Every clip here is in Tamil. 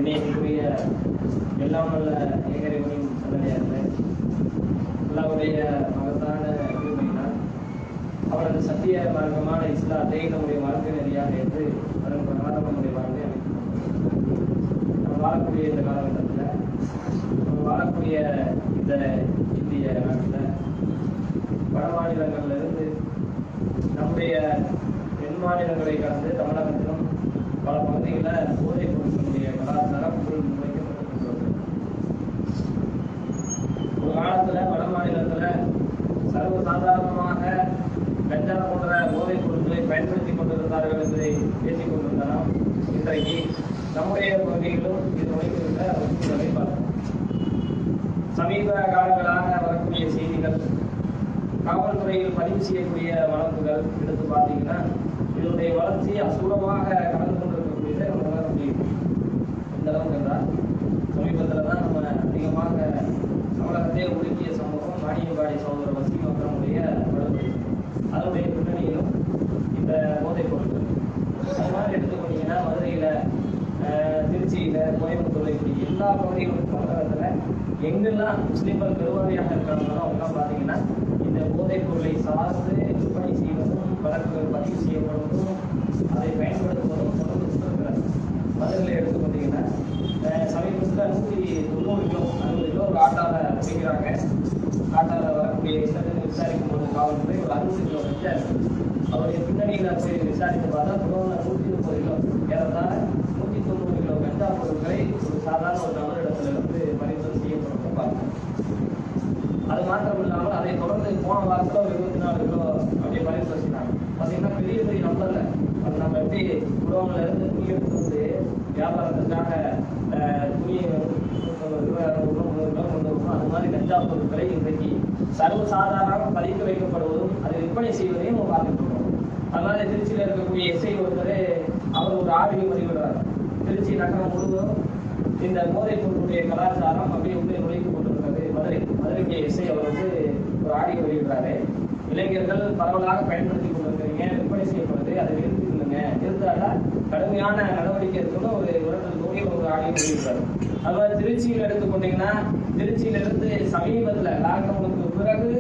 கண்ணியத்துக்குரிய எல்லாம் வல்ல ஏகரைவனின் சந்ததியார்களே, அல்லாஹ்வுடைய மகத்தான கிருபையினால் அவரது சத்திய மார்க்கமான இஸ்லாத்தை நம்முடைய வாழ்க்கை நெறியாக ஏற்று அதன் பிரகாரம் நம்முடைய வாழ்க்கை அமைத்துள்ளோம். நம்ம வாழக்கூடிய இந்த காலகட்டத்தில், நம்ம வாழக்கூடிய இந்த இந்திய நாட்டில் வட மாநிலங்களிலிருந்து நம்முடைய தென் மாநிலங்களை கடந்து தமிழகத்திலும் பல பகுதிகளில் போதைப் பொருட்களுடைய கலாச்சாரம் முன்வைக்கப்பட்டிருக்கிறது. ஒரு காலத்தில் வட மாநிலத்தில் சர்வசாதாரணமாக கஞ்சா போன்ற போதைப் பொருட்களை பயன்படுத்தி கொண்டிருந்தார்கள் என்பதை பேசிக் கொண்டிருந்தோம். இன்றைக்கு நம்முடைய பகுதிகளிலும் இது நுழைக்கின்ற ஒரு சூழலை பார்க்கிறோம். சமீப காலங்களாக வரக்கூடிய செய்திகள், காவல்துறையில் பதிவு செய்யக்கூடிய வழக்குகள் எடுத்து பார்த்தீங்கன்னா இதனுடைய வளர்ச்சி அசூரமாக கடந்து கொண்டிருக்கக்கூடியதை நம்ம உணர முடியும். எந்த அளவுக்கு என்றால், சமீபத்தில் தான் நம்ம அதிகமாக தமிழகத்தையே ஒடுக்கிய சமூகம் வாணியம்பாடி சகோதரர் வசீம் அவர்களுடைய வழக்கு, அதனுடைய பின்னணியிலும் இந்த போதைப் பொருட்கள். அது மாதிரி எடுத்துக்கொண்டீங்கன்னா மதுரையில், திருச்சியில், கோயம்புத்தூரில், இப்படி எல்லா பகுதிகளும் தமிழகத்தில் எங்கெல்லாம் முஸ்லீம்கள் பெருவாரியாக இருக்கிறாங்களோ அவங்கெல்லாம் பார்த்தீங்கன்னா இந்த போதைப் பொருளை சார்ந்து விற்பனை செய்வதும், வழக்குகள் பதிவு செய்யப்படுவதும், அதை பயன்படுத்துவதும் தொடர்ந்து இருக்கிறார். மதுரையில் எடுத்துக்கொண்டீங்கன்னா சமீபத்தில் 190 கிலோ 60 கிலோ ஒரு ஆட்டால பிடிக்கிறாங்க. ஆட்டால வரக்கூடிய இஷ்டத்தை விசாரிக்கும் போது காவல்துறை ஒரு 60 கிலோ வச்சார். அவருடைய பின்னணியில் போய் விசாரித்து பார்த்தா தொடர்ந்து 130 கிலோ, ஏறத்தாழ 190 கிலோ கஞ்சா பொருட்களை ஒரு சாதாரண ஒரு நபரிடத்துல பறிமுதல் செய்யப்படும் பார்த்தோம். அது மாத்திரம் இல்லாமல் அதை தொடர்ந்து போன வாரத்தில் ஒரு 24 கிலோ அப்படியே பறிமுதல் செய்யறாங்க. பார்த்தீங்கன்னா பெரிய பெரிய நம்பர்ல அது நம்ம எப்படி குடோன்ல இருந்து துணி எடுத்து வந்து வியாபாரத்துக்காக துணியை 120 கிலோ 300 கிலோ கொண்டு வரணும். அது மாதிரி கஞ்சா பொருட்களை இன்றைக்கு சர்வசாதாரணமாக பதிக்க வைக்கப்படுவதும் அதை விற்பனை செய்வதையும் நம்ம பார்த்துட்டு இருக்கோம். அதனால திருச்சியில் இருக்கக்கூடிய எஸ்ஐ ஒருத்தர் அவர் ஒரு ஆடியோ பதிவிடுறார். திருச்சி நகரம் முழுவதும் இந்த போதைப் பொருளுடைய கலாச்சாரம் அப்படியே உள்ளே நுழைந்து கொண்டிருக்கிறது. மதுரைக்கு எஸ்ஐ அவர் ஒரு ஆடியோ வெளியிடுறாரு. இளைஞர்கள் பரவலாக பயன்படுத்தி கொண்டிருக்கிறீங்க, விற்பனை செய்யப்படுது, அதை நிறுத்திக்கொள்ளுங்க, நிறுத்தாட்டா கடுமையான நடவடிக்கை இருக்குன்னு ஒரு விரட்டல் தோணியில் ஒரு ஆடியோ வெளியிடுறாரு. அதுமாதிரி திருச்சியில் எடுத்துக்கொண்டீங்கன்னா, திருச்சியிலிருந்து சமீபத்தில் லாக்டவுனுக்கு பிறகு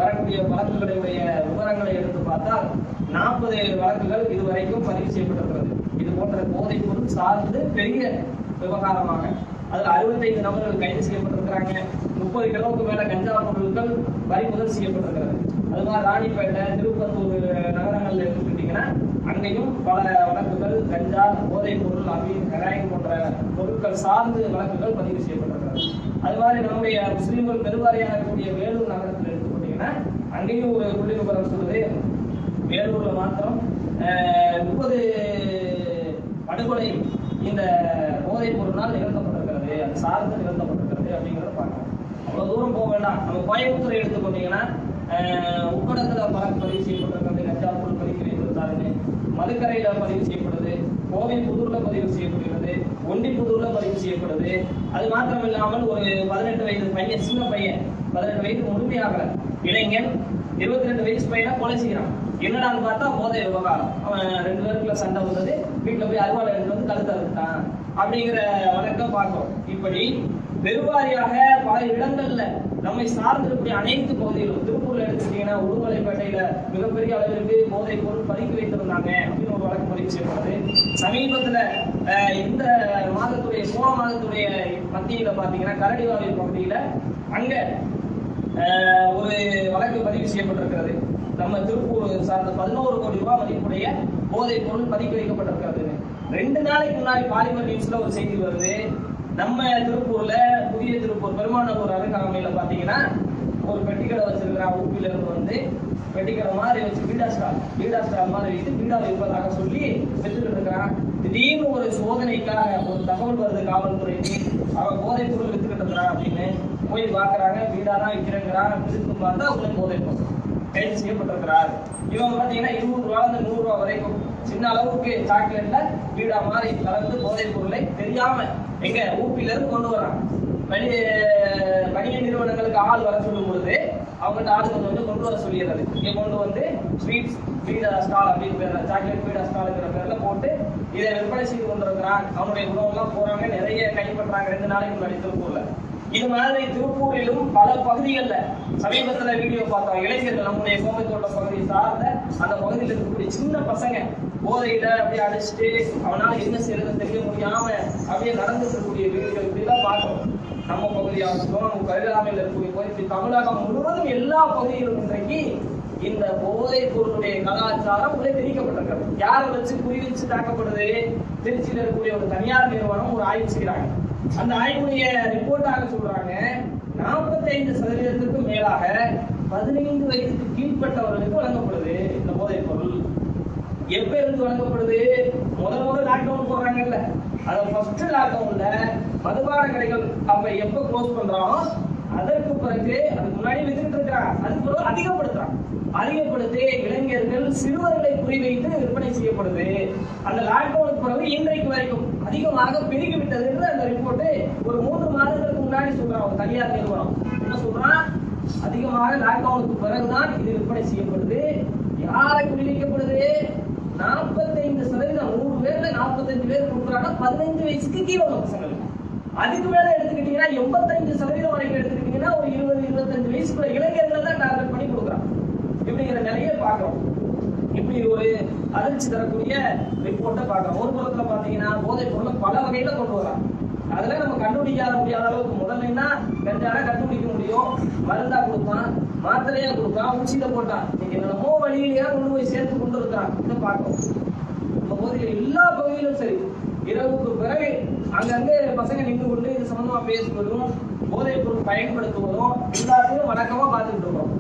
வரக்கூடிய வழக்குகளுடைய விவரங்களை எடுத்து பார்த்தால் 40 வழக்குகள் இதுவரைக்கும் பதிவு செய்யப்பட்டிருக்கிறது. இது போன்ற போதைப் பொருள் சார்ந்து பெரிய விவகாரமாக அதில் 65 நபர்கள் கைது செய்யப்பட்டிருக்கிறாங்க. 30 கிலோவுக்கு மேல கஞ்சா பொருட்கள் பறிமுதல் செய்யப்பட்டிருக்கிறது. அது மாதிரி ராணிப்பேட்டை, திருப்பத்தூர் நகரங்கள்ல எடுத்துக்கிட்டீங்கன்னா அங்கேயும் பல வழக்குகள் கஞ்சா, போதைப் பொருள், அமீன், ஹெராயின் போன்ற பொருட்கள் சார்ந்து வழக்குகள் பதிவு செய்யப்பட்டிருக்கிறது. அது மாதிரி நம்முடைய முஸ்லீம்கள் பெருவாரியாக இருக்கக்கூடிய வேலூர் நகரத்தில் எடுத்துக்கிட்டீங்கன்னா அங்கேயும் ஒரு புள்ளி விவரம் சொல்லுது. வேலூர்ல மாத்திரம் 30 படுகொலை இந்த போதைப் பொருளால் நிகழ்த்தப்பட்டிருக்கிறது, அது சார்ந்து நிகழ்த்தப்பட்டிருக்கிறது அப்படிங்கிறத பார்க்கலாம். அவ்வளவு தூரம் போக வேண்டாம். நம்ம கோயம்புத்தூரை எடுத்துக்கொண்டீங்கன்னா உக்கடத்துல வழக்கு பதிவு செய்யப்பட்டிருக்கிறது, கஞ்சா பொருள் பதிவு வைத்திருந்தாருன்னு. மதுக்கரையில பதிவு செய்யப்படுது, கோவை புதூர்ல பதிவு செய்யப்படுகிறது, ஒண்டிப்புதூர்ல பதிவு செய்யப்படுது. அது மாத்திரம் இல்லாமல் ஒரு 18 வயது பையன், சின்ன பையன், 18 வயது முழுமையாகல இளைஞன் 22 வயசு பையனை கொலை செய்யறான். என்னடான்னு பார்த்தா போதை விவகாரம். அவன் 2 பேருக்குள்ள சண்டை வந்தது, வீட்டுல போய் அறுவாலை எடுத்து வந்து கழுத்தை அறுத்தான் அப்படிங்கிற வழக்கம் பார்க்கிறோம். இப்படி பெருவாரியாக பல இடங்கள்ல நம்மை சார்ந்திருக்கக்கூடிய அனைத்து பகுதிகளும், திருப்பூர்ல எடுத்துக்கிட்டீங்கன்னா உடுமலைப்பேட்டையில மிகப்பெரிய அளவிற்கு போதைப் பொருள் பறிக்க வைத்திருந்தாங்க அப்படின்னு ஒரு வழக்கு பதிவு செய்யப்படுது. சமீபத்துல இந்த மாதத்துடைய போன மாதத்துடைய மத்தியில பாத்தீங்கன்னா கரடிவாவில் பகுதியில அங்க ஒரு வழக்கு பதிவு செய்யப்பட்டிருக்கிறது. நம்ம திருப்பூர் சார்ந்த 11 கோடி ரூபாய் மதிப்புடைய போதைப் பொருள் பதிக்க வைக்கப்பட்டிருக்கிறது. 2 நாளைக்கு முன்னாடி பாலிமர் நியூஸ்ல ஒரு செய்தி வருது. நம்ம திருப்பூர்ல புதிய திருப்பூர் பெருமாநல்லூர் அருகாமையில பாத்தீங்கன்னா ஒரு பெட்டிக்கடை வச்சிருக்கிறான். ஊப்பில இருந்து வந்து பெட்டிக்கடை மாதிரி வச்சு பீடா ஸ்டால் மாதிரி வைத்து பீடா வைப்பதாக சொல்லி வித்துக்கிட்டு இருக்கிறான். திடீர்னு ஒரு சோதனைக்காக ஒரு தகவல் வருது காவல்துறைக்கு, அவன் போதைப் பொருள் வித்துக்கிட்டு இருக்கிறான் அப்படின்னு. போய் பாக்குறாங்க, பீடா தான் விற்கிறேங்கிறான். வித்து பார்த்தா அவங்களும் போதைப் பொருள் கைது செய்யப்பட்டிருக்கிறார். இவங்க பாத்தீங்கன்னா 20 ரூபாய் 100 ரூபாய் வரைக்கும் சின்ன அளவுக்கு சாக்லேட்ல பீடா மாதிரி கலந்து போதைப் பொருளை தெரியாம எங்க ஊப்பில இருந்து கொண்டு வரான். வணிக நிறுவனங்களுக்கு ஆள் வர சொல்லும் பொழுது அவங்ககிட்ட ஆளுங்க வந்து கொண்டு வர சொல்லிடுறது. இங்க கொண்டு வந்து ஸ்வீட் ஸ்டால் அப்படின்னு பேர், சாக்லேட் ஃபீடா ஸ்டாலுங்கிற பேர்ல போட்டு இதை விற்பனை செய்து கொண்டிருக்கிறான். அவனுடைய உணவுலாம் போறாங்க, நிறைய கைப்பற்றாங்க 2 நாளைக்கு முன்னாடி திருப்பூர்ல. இது மாதிரி திருப்பூரிலும் பல பகுதிகளில் சமீபத்தில் வீடியோ பார்த்தோம். இளைஞர்கள் நம்முடைய கோம்பைத்தோட்ட பகுதியை சார்ந்த அந்த பகுதியில் இருக்கக்கூடிய சின்ன பசங்க போதையில அப்படியே அடிச்சுட்டு அவனால என்ன செய்யறது தெரிய முடியாம அப்படியே நடந்துட்டு இருக்கக்கூடிய வீடுகள் இப்படிதான் பார்க்கணும். நம்ம பகுதியாகட்டும், நம்ம கருகாமையில் இருக்கக்கூடிய பகுதி, தமிழகம் முழுவதும் எல்லா பகுதியிலும் இன்றைக்கு இந்த போதைப் பொருளுடைய கலாச்சாரம் உள்ளே திணிக்கப்பட்டிருக்கிறது. யாரை வச்சு குறி வச்சு தாக்கப்படுது? திருச்சியில் இருக்கக்கூடிய ஒரு தனியார் நிறுவனம் ஒரு ஆய்வு செய்யறாங்க. அந்த ஆய்வுடைய ரிப்போர்ட்டாக சொல்றாங்க, 45% மேலாக 15 வயதுக்கு கீழ்பட்டவர்களுக்கு வழங்கப்படுது இந்த போதைப் பொருள். எப்ப இருந்து வழங்கப்படுது? முதல் லாக்டவுன் போடுறாங்கல்ல, அது ஃபர்ஸ்ட் லாக்டவுன்ல மதுபான கடைகள் அப்ப எப்ப க்ளோஸ் பண்றோம், அதற்கு பிறகு அதுக்கு முன்னாடி வித்துட்டு இருக்காங்க, அதுக்கு பிறகு அதிகப்படுத்தி இளைஞர்கள் சிறுவர்களை குறிவைத்து விற்பனை செய்யப்படுது. அந்த லாக்டவுனுக்கு பிறகு இன்றைக்கு வரைக்கும் அதிகமாக பெருகிவிட்டது என்று அந்த ரிப்போர்ட் ஒரு 3 மாதங்களுக்கு முன்னாடி சொல்றான் ஒரு தனியார் நிறுவனம். என்ன சொல்றான்? அதிகமாக லாக்டவுனுக்கு பிறகுதான் இது விற்பனை செய்யப்படுது. யாரை குறிவைக்கப்படுது? 45%, 100 பேர்ல 45 பேர் கொடுக்குறாங்க 15 வயசுக்கு கீழே உள்ள பசங்களுக்கு. அதுக்கு மேல எடுத்துக்கிட்டீங்கன்னா 85% வரைக்கும் எடுத்துக்கிட்டீங்கன்னா ஒரு 20-25 வயசுக்குள்ள இளைஞர்கள் தான் டார்கெட் பண்ணி கொடுக்குறாங்க. இப்படிங்கிற நிலையை பார்க்கிறோம். இப்படி ஒரு அதிர்ச்சி தரக்கூடிய ரிப்போர்ட்டை பார்க்கிறோம். ஒரு புறத்துல பாத்தீங்கன்னா போதைப் பொருளை பல வகையில கொண்டு வராங்க. அதுல நம்ம கண்டுபிடிக்காத முடியாத அளவுக்கு முதல்ல கஞ்சால கண்டுபிடிக்க முடியும். மருந்தா கொடுத்தான், மாத்திரையா கொடுத்தான், உச்சியில போட்டான், நீங்க என்னமோ வழியிலேயே கொண்டு போய் சேர்த்து கொண்டு இருக்கிறான். இதை பார்க்கிறோம். நம்ம பகுதியில் எல்லா பகுதியிலும் சரி, இரவுக்கு பிறகு அங்கங்கே பசங்க நின்று கொண்டு இது சம்பந்தமா பேசுவதும் போதைப் பொருள் பயன்படுத்துவதும் எல்லாத்தையும் வழக்கமா பார்த்துக்கிட்டு இருக்கோம்.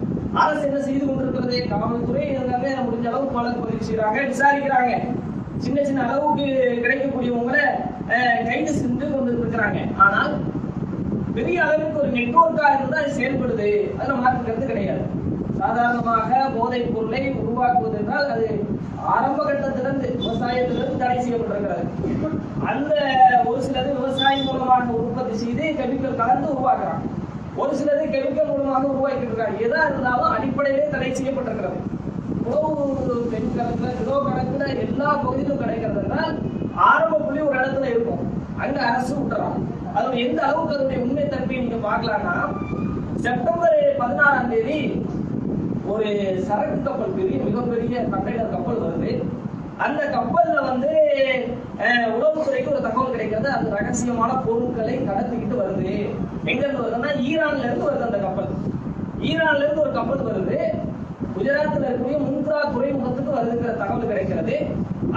அரசு என்ன செய்து கொண்டிருக்கிறது? காவல்துறை முடிஞ்ச அளவுக்கு வழக்கு பதிவு செய்யறாங்க, விசாரிக்கிறாங்க. சின்ன அளவுக்கு கிடைக்கக்கூடியவங்களை கைது செஞ்சு கொண்டு இருக்கிறாங்க. ஆனால் பெரிய அளவுக்கு ஒரு நெட்வொர்க்கா இருந்தா செயல்படுது, அதுல மாற்றுக்கிறது கிடையாது. சாதாரணமாக போதைப் பொருளை உருவாக்குவது என்றால் அது ஆரம்ப கட்டத்திலிருந்து விவசாயத்திலிருந்து தடை செய்யப்பட்டிருக்கிறது. அந்த ஒரு சிலது விவசாயம் மூலமாக உற்பத்தி செய்து கெமிக்கல் கலந்து உருவாக்குறாங்க, ஒரு சிலது கெமிக்கல் மூலமாக உருவாக்கிட்டு இருக்காங்க. எதா இருந்தாலும் அடிப்படையிலே தடை செய்யப்பட்டிருக்கிறது. உணவு பெண் கணக்குல கிலோ கணக்குல எல்லா பகுதியிலும் கிடைக்கிறது என்றால் ஆரம்ப புள்ளி ஒரு இடத்துல இருக்கும், அங்க அரசு விட்டுறாங்க. அது எந்த அளவுக்கு அதனுடைய உண்மை தன்மையை நீங்க பார்க்கலாம்னா, செப்டம்பர் 16ஆம் தேதி ஒரு சரக்கு கப்பல், மிகப்பெரிய கண்டெய்னர் கப்பல் வருது. அந்த கப்பல்ல உளவுத்துறைக்கு ஒரு தகவல் கிடைக்கிறது, அந்த ரகசியமான பொருட்களை கடத்திக்கிட்டு வருது. எங்க இருந்து வருதுன்னா ஈரான்ல இருந்து வருது. அந்த கப்பல் ஈரான்ல இருந்து ஒரு கப்பல் வருது, குஜராத்ல இருக்கக்கூடிய முந்த்ரா துறைமுகத்துக்கு வருதுங்கிற தகவல் கிடைக்கிறது.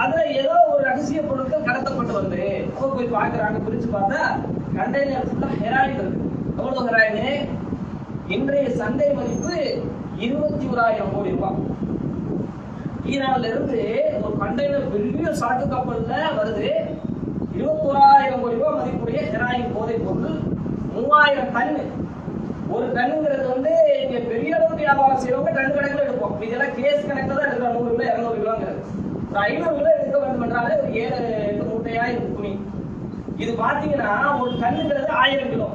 அதுல ஏதோ ஒரு ரகசிய பொருட்கள் கடத்தப்பட்டு வருது. அப்ப போய் பாக்குறாங்க, பிரிச்சு பார்த்தா கண்டெய்னர் ஃபுல்லா ஹெராயின் இருக்கு. எவ்வளவு ஹெராயின்? இன்றைய சந்தை மதிப்பு 21,000 கோடி ரூபாய். ஈரான்ல இருந்து ஒரு கண்டெய்னர் பெரிய சரக்கு கப்பல்ல வருது. 21,000 கோடி ரூபாய் மதிப்புடைய ஹெராயின் போதைப் பொருள் 3000 டன். ஒரு டன்னுங்கிறது இங்க பெரிய அளவுக்கு வியாபாரம் செய்யறவங்க டன் கணக்கில் எடுப்போம். இதெல்லாம் கேஸ் கணக்கில் தான் எடுக்கிறோம். 100 கிலோ 200 கிலோங்கிறது. 500 கிலோ எடுக்க வேண்டும் என்றாலே ஒரு 7-8 மூட்டையா இது துணி. இது பாத்தீங்கன்னா ஒரு டன்னுங்கிறது 1000 கிலோ,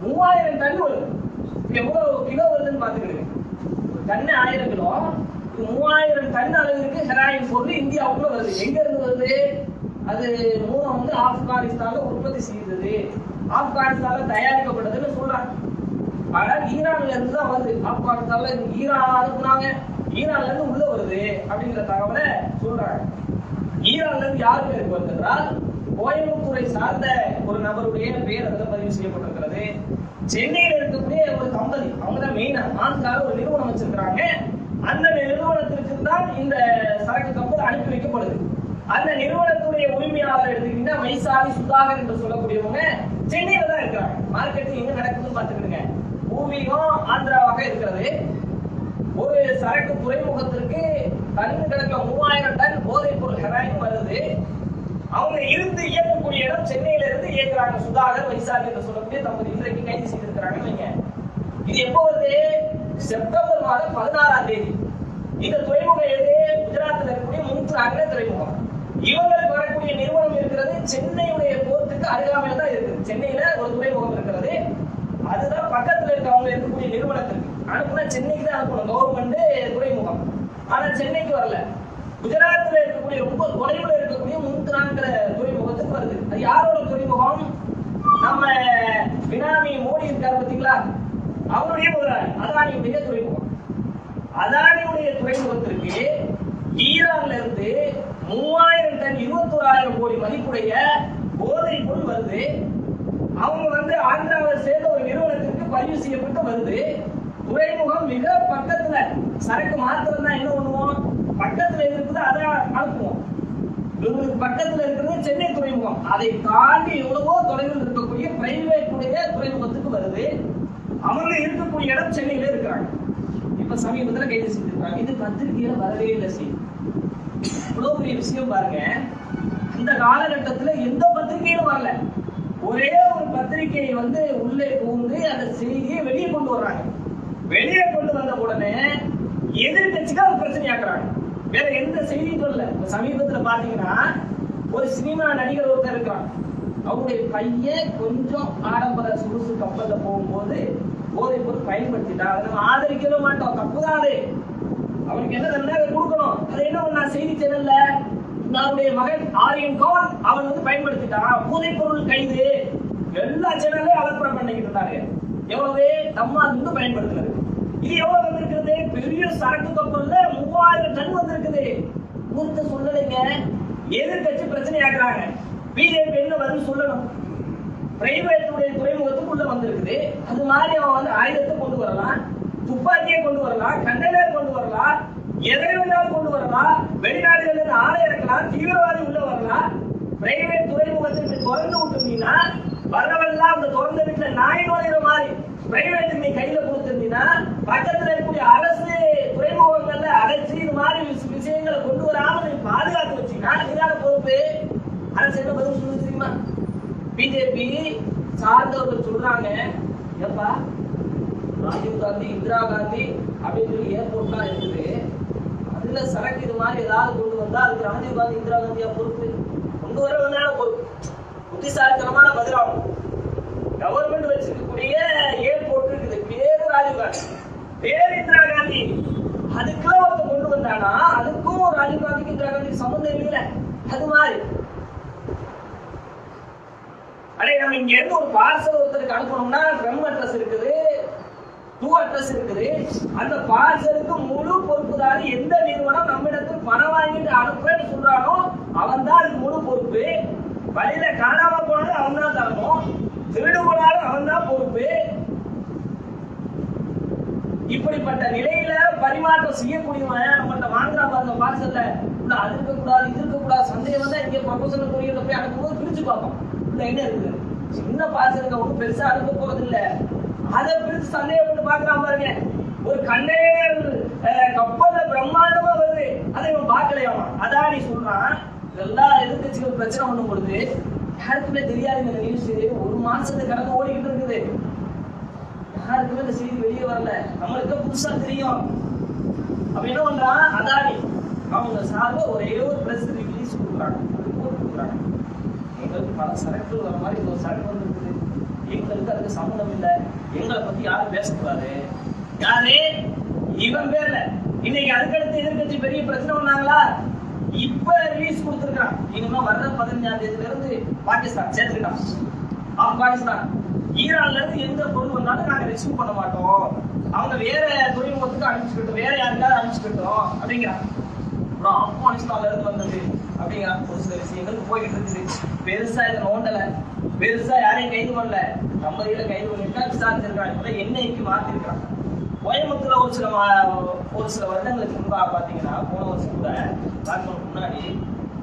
3000 டன் வருது. எவ்வளவு கிலோ வருதுன்னு பாத்துக்கிடுங்க. ஒரு டன்னு 1000 கிலோ, 3000 டன் அளவிற்கு ஹெராயின் பொருள் இந்தியாவுக்குள்ள வருது. எங்க இருந்து வருது? அது மூலம் ஆப்கானிஸ்தான்ல உற்பத்தி செய்தது, ஆப்கானிஸ்தான்ல தயாரிக்கப்பட்டதுன்னு சொல்றாங்க. ஆனால் ஈரான்ல இருந்து தான் வருது. ஆப்கானிஸ்தான்ல ஈரான் அனுப்புனாங்க, ஈரான்ல இருந்து உள்ள வருது அப்படிங்கிற தகவலை சொல்றாங்க. ஈரான்ல இருந்து யார் பேருக்கு வருது என்றால் கோயம்புத்தூரை சார்ந்த ஒரு நபருடைய பேர் அதில் பதிவு செய்யப்பட்டிருக்கிறது. சென்னையில் இருக்கக்கூடிய ஒரு தம்பதி, அவங்க தான் மெயினா ஆந்திரால ஒரு நிறுவனம் வச்சிருக்கிறாங்க. அந்த நிறுவனத்திற்கு தான் இந்த சரக்கு கப்பல் அனுப்பி வைக்கப்படுது. அந்த நிறுவனத்துடைய உரிமையாளர் எடுத்துக்கிட்டீங்கன்னா வைசாலி சுதாகர் என்று சொல்லக்கூடியவங்க சென்னையில தான் இருக்கிறாங்க. மார்க்கெட்டிங் எங்க நடக்குதுன்னு பாத்துக்கிடுங்க. பூமியும் ஆந்திராவாக இருக்கிறது. ஒரு சரக்கு துறைமுகத்திற்கு டன் கணக்குல 3000 டன் போதைப் பொருள் ஹெராயின் வருது. அவங்க இருந்து இயக்கக்கூடிய இடம் சென்னையில இருந்து இயக்குறாங்க. சுதாகர் வைசாலி என்று சொல்லக்கூடிய தம்பதி இன்றைக்கு கைது செய்திருக்கிறாங்க. இது எப்போ வருது? செப்டம்பர் மாதம் 16ஆம் தேதி. இந்த துறைமுகம் எது? குஜராத்தில் இருக்கக்கூடிய முந்த்ரா துறைமுகம். இவங்களுக்கு வரக்கூடிய நிறுவனம் இருக்கிறது சென்னையுடைய போர்ட்டுக்கு அருகாமையில் தான் இருக்குது. சென்னையில ஒரு துறைமுகம் இருக்கிறது. அதுதான் பக்கத்துல இருக்கவங்க இருக்கக்கூடிய நிறுவனத்துக்கு அனுப்புனா சென்னைக்கு தான் அனுப்பணும் கவர்மெண்ட் துறைமுகம். ஆனா சென்னைக்கு வரல, குஜராத்ல இருக்கக்கூடிய ரொம்ப தொலைவில் இருக்கக்கூடிய முந்த்ராங்கிற துறைமுகத்துக்கு வருது. அது யாரோட துறைமுகம்? நம்ம பினாமி மோடி இருக்காரு பார்த்தீங்களா, அவருடைய முதலாளி அதானியுடைய துறைமுகம். அதானியுடைய துறைமுகத்திற்கு ஈரான்ல இருந்து 3000 டன் 21,000 கோடி மதிப்புடைய போதை பொருள் வருது. அவங்க ஆந்திராவை சேர்ந்த ஒரு நிறுவனத்திற்கு பதிவு செய்யப்பட்டு வருது. துறைமுகம் மிக பக்கத்துல, சரக்கு மாத்திரம் தான் என்ன பண்ணுவோம், பக்கத்துல இருக்குது அதை அனுப்புவோம். இவங்களுக்கு பக்கத்துல இருக்கிறது சென்னை துறைமுகம். அதை தாண்டி எவ்வளவோ தொலைவில் இருக்கக்கூடிய பிரைவேட் உடைய துறைமுகத்துக்கு வருது. அவங்க இருக்கக்கூடிய இடம் சென்னையில இருக்கிறாங்க. இப்ப சமீபத்துல கைது செஞ்சிருக்காங்க. இது பத்திரிகையில வரவே இல்லை. செய்தி இவ்வளவு பெரிய விஷயம் பாருங்க. இந்த காலகட்டத்துல எந்த பத்திரிகையிலும் வரல. ஒரே ஒரு பத்திரிகை உள்ளே புகுந்து அந்த செய்தியை வெளியே கொண்டு வர்றாங்க. வெளியே கொண்டு வந்த உடனே எதிர்கட்சிக்கு அது பிரச்சனையாக்குறாங்க. வேற எந்த செய்தியும் சொல்லல. சமீபத்துல பாத்தீங்கன்னா ஒரு சினிமா நடிகர் ஒருத்தர் இருக்கான். அவருடைய பையன் கொஞ்சம் ஆடம்பர சொகுசு கப்பல்ல போகும்போது போதை பொருள் பயன்படுத்திட்டா. அதை நம்ம ஆதரிக்கவே மாட்டோம், தப்புதான். அவனுக்கு என்ன தண்டனை கொடுக்கணும். அது என்ன பண்ணா, செய்தி சேனல்ல நம்முடைய மகன் ஆரியன் கவுன் அவன் பயன்படுத்திட்டான், போதை பொருள் கைது, எல்லா சேனல்லையும் அலப்பறம் பண்ணிக்கிட்டு இருந்தாங்க. எவ்வளவு தம்மாந்து பயன்படுத்துறது. இது எவ்வளவு வந்திருக்கிறது? பெரிய சரக்கு கப்பல்ல 3000 டன் வந்திருக்குது. ஒருத்த சொல்லலைங்க. எதிர்கட்சி பிரச்சனை ஆக்குறாங்க. பிஜேபி என்ன பதில் சொல்லணும்? பிரைவேட் துறைமுகத்துக்குள்ள வந்திருக்குது. அது மாதிரி அவன் ஆயுதத்தை கொண்டு வரலாம், துப்பாக்கியை கொண்டு வரலாம், கண்டெய்னர் கொண்டு வரலாம், எதை வேணாலும் கொண்டு வரலாம், வெளிநாடுகள் இருந்து ஆளை இறக்கலாம், தீவிரவாதி உள்ள வரலாம். பிரைவேட் துறைமுகத்திற்கு திறந்து விட்டுருந்தீங்கன்னா வரவெல்லாம் அந்த திறந்த வீட்டுல நாய் நுழைகிற மாதிரி பிரைவேட் நீ கையில கொடுத்திருந்தீங்கன்னா பக்கத்துல இருக்கக்கூடிய அரசு துறைமுகங்கள்ல அடைச்சு இது மாதிரி விஷயங்களை கொண்டு வராம நீ பாதுகாத்து வச்சீங்கன்னா இதுதான பொறுப்பு. அரசு என்ன பதில் சொல்லுது தெரியுமா? பிஜேபி சார்ந்தவர்கள் சொல்றாங்க, ஏப்பா ராஜீவ் காந்தி, இந்திரா காந்தி அப்படின்னு சொல்லி ஏர்போர்ட்லாம் இருக்குது, அதுல சரக்கு இது மாதிரி ஏதாவது கொண்டு வந்தா அதுக்கு ராஜீவ் காந்தி, இந்திரா காந்தியா பொறுப்பு? கொண்டு வரவனால பொறுப்பு. புத்திசாலித்தனமான பதிலாகும். கவர்மெண்ட் வச்சிருக்கக்கூடிய ஏர்போர்ட் இருக்குது, பேரு ராஜீவ் காந்தி, பேரு இந்திரா காந்தி. அதுக்கெல்லாம் ஒருத்த கொண்டு வந்தானா அதுக்கும் ராஜீவ் காந்திக்கு இந்திரா காந்திக்கு சம்பந்தம் இல்லை. அது மாதிரி நம்ம இங்க இருந்து ஒரு பார்சல் ஒருத்தருக்கு அனுப்பணும்னா ஃப்ரம் அட்ரஸ் இருக்குது, டூ அட்ரஸ் இருக்குது. அந்த பார்சலுக்கு முழு பொறுப்புதாரி எந்த நிறுவனம் நம்மிடத்தில் பணம் வாங்கிட்டு அனுப்புறேன்னு சொல்றானோ அவன் தான் அதுக்கு முழு பொறுப்பு. வழியில காணாம போனாலும் அவன் தான் தரணும், திருடு போனாலும் அவன் தான் பொறுப்பு. இப்படிப்பட்ட நிலையில பரிமாற்றம் செய்யக்கூடியவன் நம்மகிட்ட வாங்குறா பாருங்க பார்சல்ல, உள்ள அது இருக்க கூடாது, இது இருக்க கூடாது, சந்தேகம் தான். இங்க ப்ரொபோசல் கொரியர்ல போய் அனுப்பும்போது பிரிச்சு பார்ப்போம், உள்ள என்ன இருக்குது. சின்ன பார்சலுக்கு ஒன்றும் பெருசா அனுப்ப போறது இல்ல, அதை பிரிச்சு சந்தேகப்பட்டு பாக்குறான் பாருங்க. ஒரு கண்டெய்னர் கப்பல்ல பிரம்மாண்டமா வருது, அதை இவன் பார்க்கலையாமா. அதான் நீ சொல்றான். எல்லா எதிர்கட்சிகள் பிரச்சனை பண்ணும் பொழுது யாருக்குமே தெரியாது இந்த நியூஸ். ஒரு மாசத்துக்கு கடந்து ஓடிக்கிட்டு இருக்குது, யாருக்குமே இந்த செய்தி வெளியே வரல, நம்மளுக்கு புதுசா தெரியும். அப்ப என்ன பண்றான் அதானி, அவங்க சார்பு ஒரே ஒரு பிரஸ் ரிலீஸ் கொடுக்குறாங்க, கொடுக்குறாங்க. எங்களுக்கு பல சரக்குகள் வர மாதிரி ஒரு சரக்கு வந்துருக்குது, எங்களுக்கு அதுக்கு சம்மந்தம் இல்லை, எங்களை பத்தி யாரும் பேசக்கூடாது. யாரு இவன் பேர்ல இன்னைக்கு அதுக்கடுத்து எதிர்கட்சி பெரிய பிரச்சனை பண்ணாங்களா, இப்ப ரிலீஸ் கொடுத்துருக்கான். இனிமே வர்ற 15ஆம் தேதியில இருந்து பாகிஸ்தான் சேர்த்துக்கிட்டான். ஆப்கானிஸ்தான் ஈரான்ல இருந்து எந்த பொருள் வந்தாலும் நாங்க ரிசீவ் பண்ண மாட்டோம், அவங்க வேற துறைமுகத்துக்கு அனுப்பிச்சுக்கிட்டோம், வேற யாருக்காவது அனுப்பிச்சுக்கிட்டோம் அப்படிங்கிறான். அப்புறம் ஆப்கானிஸ்தான்ல இருந்து வந்தது அப்படிங்கிறான். ஒரு சில விஷயங்கள் போய்கிட்டு இருக்குது. பெருசா இதை நோண்டல, பெருசா யாரையும் கைது பண்ணல, நம்ம இதில் கைது பண்ணிட்டா விசாரிச்சிருக்காங்க, எண்ணெய்க்கு மாத்திருக்காங்க. கோயம்புத்தூர்ல ஒரு சில வருடங்களுக்கு முன்பாக பாத்தீங்கன்னா, போன வருஷம் கூட லாக்டவுன் முன்னாடி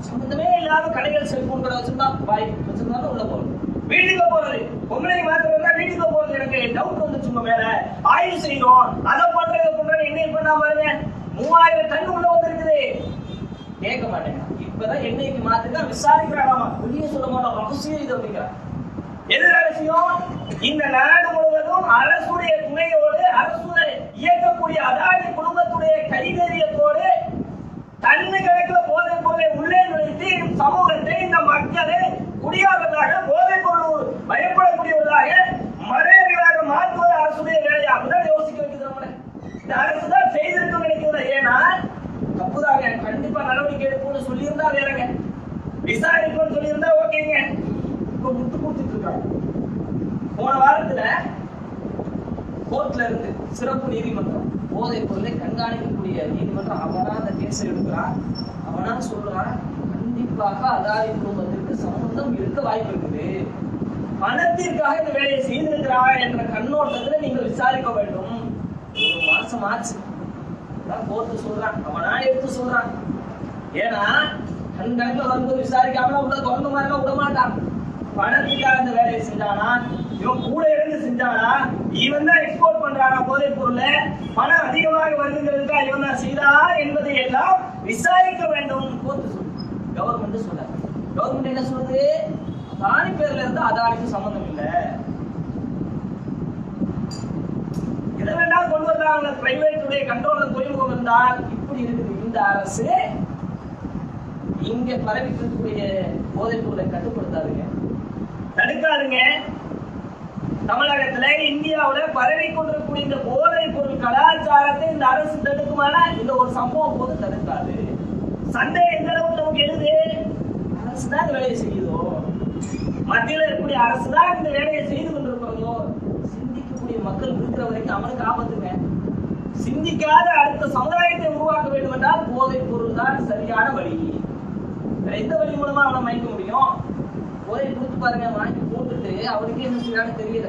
சம்பந்தமே இல்லாத கடைகள் செல்போன் கடை வச்சிருந்தா பாய் வச்சிருந்தாலும் உள்ள போறது, வீட்டுக்கு போறது, பொம்பளை மாத்திரம் வீட்டுக்கு போறது. எனக்கு டவுட் வந்துச்சு, உங்க மேல ஆய்வு செய்யணும், அதை பண்றது எண்ணெய் பண்ணா பாருங்க 3000 டன் உள்ள வந்துருக்குது. கேட்க மாட்டேங்க. இப்பதான் எண்ணெய்க்கு மாத்துக்க விசாரிக்கிறாங்களாமா, வெளியே சொல்ல மாட்டோம், ரகசியம் இது அப்படிங்கிறாங்க. எது ரகசியம்? இந்த நாடு முழுவதும் அரசுடைய துணையோடு, அரசுடைய இயக்கக்கூடிய அதானி குடும்பத்துடைய கைகரியத்தோடு தண்ணி கணக்குல போதைப் பொருளை உள்ளே நுழைத்து சமூகத்தை, இந்த மக்களை குடியாளர்களாக, போதைப் பொருள் பயப்படக்கூடியவர்களாக, மறையர்களாக சொல்றாங்க. போன வாரத்துல கோர்ட்ல இருந்து சிறப்பு நீதிமன்றம் போதைப் பொருளை கண்காணிக்கக்கூடிய நீதிமன்றம் அவனா அந்த கேஸ் எடுக்கிறான். அவனா சொல்றான், கண்டிப்பாக அதாரி குடும்பத்திற்கு சம்பந்தம் இருக்க வாய்ப்பு இருக்குது. பணத்திற்காக இந்த வேலையை செய்திருக்கிறா என்ற கண்ணோட்டத்துல நீங்கள் விசாரிக்க வேண்டும். ஒரு மாசம் ஆச்சு கோர்ட்டு சொல்றான், அவனா எடுத்து சொல்றான். ஏன்னா கண்காணிக்க வரும்போது விசாரிக்காமலாம் உள்ள குழந்தை மாதிரிலாம் விட மாட்டான். பணத்துக்காக இந்த வேலையை செஞ்சானா, இவன் கூட இருந்து செஞ்சானா, இவன் தான் எக்ஸ்போர்ட் பண்றானா போதைப் பொருளை, பணம் அதிகமாக வருதுங்கிறதுக்கா இவன் தான் செய்தா என்பதை எல்லாம் விசாரிக்க வேண்டும். கோர்ட்டு சொல்லு, கவர்மெண்ட் சொல்ல. கவர்மெண்ட் என்ன சொல்றது? அதானி பேர்ல இருந்து அதானிக்கு சம்பந்தம் இல்லை. எதை வேண்டாம் கொண்டு வந்தாங்க. பிரைவேட்டுடைய கண்ட்ரோல்ல துறைமுகம் இருந்தால் இப்படி இருக்குது. இந்த அரசு இங்க பரவி இருக்கக்கூடிய போதைப் பொருளை கட்டுப்படுத்தாதுங்க, தடுக்காதுங்க. தமிழகத்துல இந்தியாவுல பரவி கொண்டிருக்கக்கூடிய இந்த போதைப் பொருள் கலாச்சாரத்தை இந்த அரசு தடுக்குமானா இந்த ஒரு சம்பவம் போது தடுக்காது. சந்தேகம் எந்த அளவுக்கு நமக்கு எழுது? அரசுதான் இந்த வேலையை செய்யுதோ, மத்தியில இருக்கக்கூடிய அரசுதான் இந்த வேலையை செய்து கொண்டிருக்கிறதோ. சிந்திக்கக்கூடிய மக்கள் இருக்கிற வரைக்கும் அவனுக்கு ஆபத்துங்க. சிந்திக்காத அடுத்த சமுதாயத்தை உருவாக்க வேண்டும் என்றால் போதைப் பொருள் தான் சரியான வழி. எந்த வழி மூலமா அவனை மயக்க முடியும்? போதை கொடுத்து பாருங்க, வாங்கி போட்டுட்டு அவனுக்கே என்ன செய்யறான்னு தெரியல.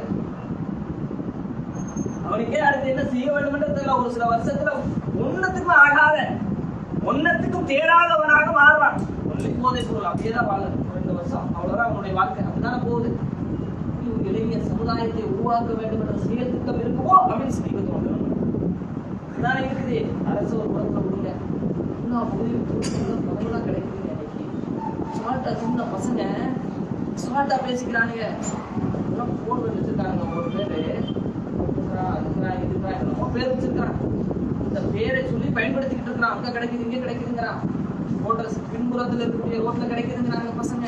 அவனுக்கே அடுத்து என்ன செய்ய வேண்டும் தெரியல. ஒரு சில வருஷத்துல ஒன்னத்துக்கும் ஆகாத, ஒன்னத்துக்கும் தேராதவனாக மாறுறான். ஒன்லி போதை பொருள் அப்படியேதான் வாழ 2 வருஷம், அவ்வளவுதான் அவனுடைய வாழ்க்கை. அப்படித்தானே போகுது. இளைஞர் சமுதாயத்தை உருவாக்க வேண்டும் என்ற செயல் திட்டம் இருக்குமோ அப்படின்னு சிந்திக்க தோன்றணும். இதுதானே இருக்குது. அரசு ஒரு புறத்துல விடுங்க, எல்லா பகுதியும் பணமெல்லாம் கிடைக்குதுங்க. ஸ்மார்ட்டா சின்ன பசங்க ஸ்மார்ட்டா பேசிக்கிறானுங்க. போன் வச்சிருக்காங்க. ஒரு பேரு பேர் வச்சிருக்கான். இந்த பேரை சொல்லி பயன்படுத்திக்கிட்டு இருக்கிறான். அங்க கிடைக்குது, இங்க கிடைக்குதுங்கிறான். பின்புறத்துல இருக்கக்கூடிய ரோட்ல கிடைக்குதுங்கிறாங்க பசங்க.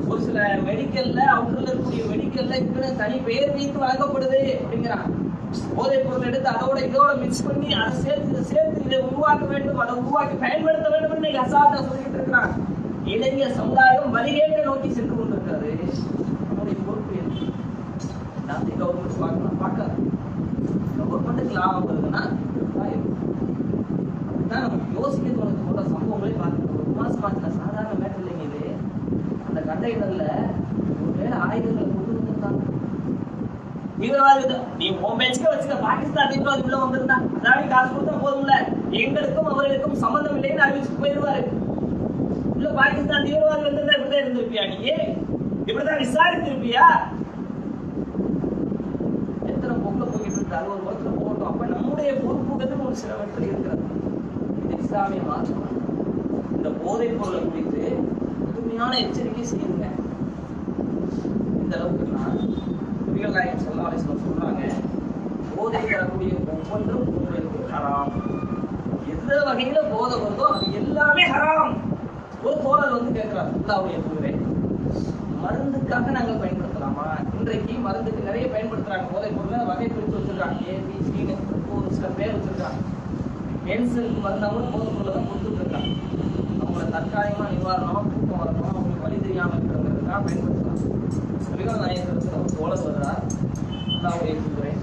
ஒரு சில மெடிக்கல்ல, அவுட்டர்ல இருக்கக்கூடிய மெடிக்கல்ல இப்படி தனி பெயர் வைத்து வழங்கப்படுது அப்படிங்கிறான். போதைப் பொருள் எடுத்து அதோட இதோட மிக்ஸ் பண்ணி அதை சேர்த்து இதை உருவாக்க வேண்டும், அதை உருவாக்கி பயன்படுத்த வேண்டும் என்று அசால்ட்டா சொல்லிக்கிட்டு இருக்கிறான். இளைஞர் சமுதாயம் வழிகேட்டை நோக்கி சென்று கொண்டிருக்கிறது. நம்முடைய பொறுப்பு என்ன? கவர்மெண்ட் பார்க்கலாம், பார்க்காது. கவர்மெண்ட்டுக்கு லாபம் வருதுன்னா நமக்கு யோசிக்க தோணுது. போன்ற சம்பவங்களே பார்க்கணும். 1 மாசம் ஆச்சுல, சாதாரண மேட்டர் இல்லைங்க இது. அந்த கண்டெய்னர்ல ஒரு வேலை ஆயுதங்களை கொண்டு வந்திருந்தாங்க. தீவிரவாதி நீ உன் பேச்சுக்க வச்சுக்க, பாகிஸ்தான் தீவிரவாதி உள்ள வந்திருந்தா அதாவது காசு கொடுத்தா போதும்ல, எங்களுக்கும் அவர்களுக்கும் சம்பந்தம் இல்லைன்னு அறிவிச்சுட்டு போயிடுவாரு. இல்ல பாகிஸ்தான் தீவிரவாதி வந்திருந்தா இப்படிதான் இருந்திருப்பியா? நீ இப்படிதான் விசாரித்திருப்பியா? எத்தனை பொருளை போய்கிட்டு இருக்காரு, ஒரு வருஷத்துல போட்டோம். அப்ப நம்முடைய பொறுப்புகள் ஒரு சில இடத்துல இருக்கிறது. இது இஸ்லாமிய மாற்றம். இந்த போதைப் பொருளை குறித்து கடுமையான எச்சரிக்கை செய்யுங்க. இந்த அளவுக்குலாம் நபிகள் நாயகம் ஸல்லல்லாஹு அலைஹி வஸல்லம் சொல்றாங்க, போதை தரக்கூடிய ஒவ்வொன்றும் உங்களுக்கு ஹராம். எந்த வகையில போதை வருதோ அது எல்லாமே ஹராம். ஒரு தோழர் வந்து கேட்கிறார், அல்லாஹ்வுடைய தூதரே, மருந்துக்காக நாங்கள் பயன்படுத்தலாமா? இன்றைக்கு மருந்துக்கு நிறைய பயன்படுத்துறாங்க. போதை பொருளை வகை பிரித்து வச்சிருக்காங்க. ஏபிசின்னு ஒரு சில பேர் வச்சிருக்காங்க. கேன்சருக்கு மருந்தாகவும் போதை பொருளை தான் கொடுத்துட்டு இருக்காங்க. அவங்கள தற்காலிகமா நிவாரணம், தூக்கம் வரணும், அவங்களுக்கு வழி தெரியாமல் இருக்கிறதுக்காக பயன்படுத்தலாம். நபிகள் நாயகத்தில் ஒரு தோழர் வர்றார், அல்லாஹ்வுடைய தூதரே,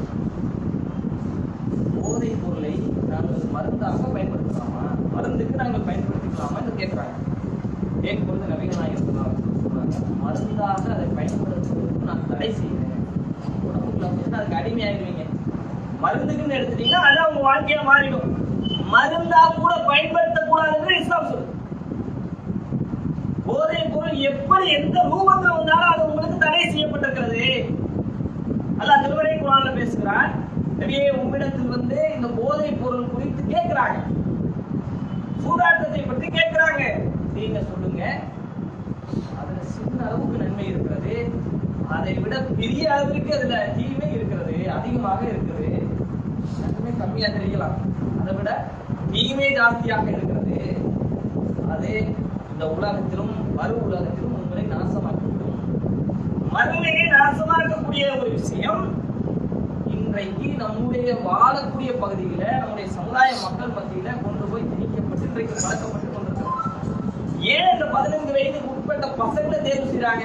போதைப் பொருளை நாங்கள் மருந்தாக பயன்படுத்தலாமா? மருந்துக்கு நாங்கள் பயன்படுத்திக்கலாமா என்று கேட்கிறாங்க. கேட்கும்போது நபிகள் நாயகம் சொல்றாங்க, மருந்தாக அதை பயன்படுத்துவதற்கு நான் தடை செய்கிறேன். உடம்புக்குள்ள வந்து அதுக்கு அடிமையாகிடுவீங்க. மருந்துக்குன்னு எடுத்துட்டீங்கன்னா அது அவங்க வாழ்க்கையா மாறிடும். மருந்தா கூட பயன்படுத்தக்கூடாதுன்னு இஸ்லாம் சொல்லுது. போதைப் பொருள் எப்படி எந்த ரூபத்தில் வந்தாலும் அது உங்களுக்கு தடை செய்யப்பட்டிருக்கிறது. அல்லாஹ் திருமறை குர்ஆன்ல பேசுகிறான். நபியே, உம்மிடத்தில் வந்து இந்த போதைப் பொருள் குறித்து கேட்கிறாங்க, சூதாட்டத்தை பற்றி கேட்கிறாங்க. நீங்க சொல்லுங்க, அதுல சின்ன அளவுக்கு நன்மை இருக்கிறது, அதை விட பெரிய அளவிற்கு அதுல தீமை இருக்கிறது, அதிகமாக இருக்கிறது. நன்மை கம்மியா தெரியலாம், அதை விட தீமை ஜாஸ்தியாக இருக்கிறது. அது இந்த உலகத்திலும் மறு உலகத்திலும் உங்களை நாசமாக்கிவிடும். மறுமையை நாசமாக்கக்கூடிய ஒரு விஷயம் இன்றைக்கு நம்முடைய வாழக்கூடிய பகுதியில, நம்முடைய சமுதாய மக்கள் மத்தியில கொண்டு போய் திணிக்கப்பட்டு இன்றைக்கு பழக்கப்பட்டு கொண்டிருக்கிறோம். ஏன் இந்த 15 வயதுக்கு உட்பட்ட பசங்களை தேர்வு செய்யறாங்க?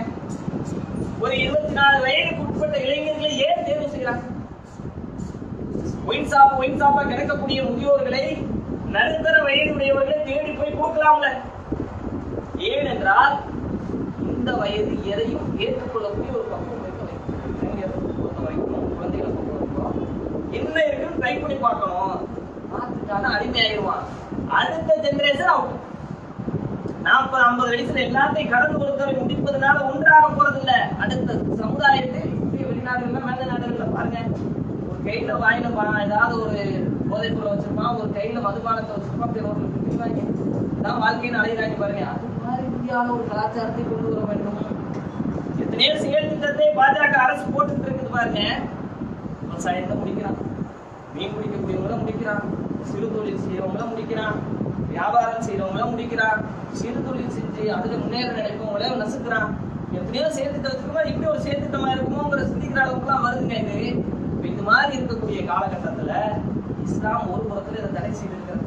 ஒரு 24 வயதுக்கு உட்பட்ட இளைஞர்களை ஏன் தேர்வு செய்யறாங்க? ஒயின் ஷாப்பா கிடைக்கக்கூடிய முதியோர்களை நடுத்தர வயதுடையவர்களை தேடி போய் கொடுக்கலாம்ல. ஏனென்றால் இந்த வயது எதையும் ஏற்றுக்கொள்ளக்கூடிய ஒரு பக்கம் பொறுத்த வரைக்கும் குழந்தைகளை பொறுத்தவரைக்கும் என்ன இருக்குன்னு ட்ரை பண்ணி பார்க்கணும். பார்த்துட்டாலும் அடிமையாயிருவான். அடுத்த ஜெனரேஷன் அவுட். 40-50 வயசுல எல்லாத்தையும் கடந்து கொடுத்தவை முடிப்பதனால ஒன்றாக போறது இல்ல. அடுத்த சமுதாயத்தை வெளிநாடுகள்ல மேல நாடுகள்ல பாருங்க, ஒரு கையில வாயில ஏதாவது ஒரு போதைப் பொருளை வச்சிருப்பான், ஒரு கையில மதுபானத்தை வச்சிருப்பான், தான் வாழ்க்கைன்னு அடைகிறாங்க பாருங்க. அது மாதிரி இந்தியாவில ஒரு கலாச்சாரத்தை கொண்டு வர வேண்டும். எத்தனையோ செயல் திட்டத்தை பாஜக அரசு போட்டுட்டு இருக்குது பாருங்க. விவசாயத்தை முடிக்கிறான், மீன் பிடிக்கக்கூடியவங்கள முடிக்கிறான், சிறு தொழில் செய்யறவங்கள முடிக்கிறான், வியாபாரம் செய்யறவங்கள முடிக்கிறான், சிறு தொழில் செஞ்சு அதுல முன்னேற நினைப்பவங்கள நசுக்கிறான். எத்தனையோ சேர்த்துட்டு வச்சுக்கோமா, இப்படி ஒரு சேர்த்துட்டமா இருக்குமோங்கிற சிந்திக்கிற அளவுக்கு எல்லாம் வருதுங்க. இது மாதிரி இருக்கக்கூடிய காலகட்டத்துல இஸ்லாம் ஒரு புறத்துல இதை தடை செய்திருக்கிறது,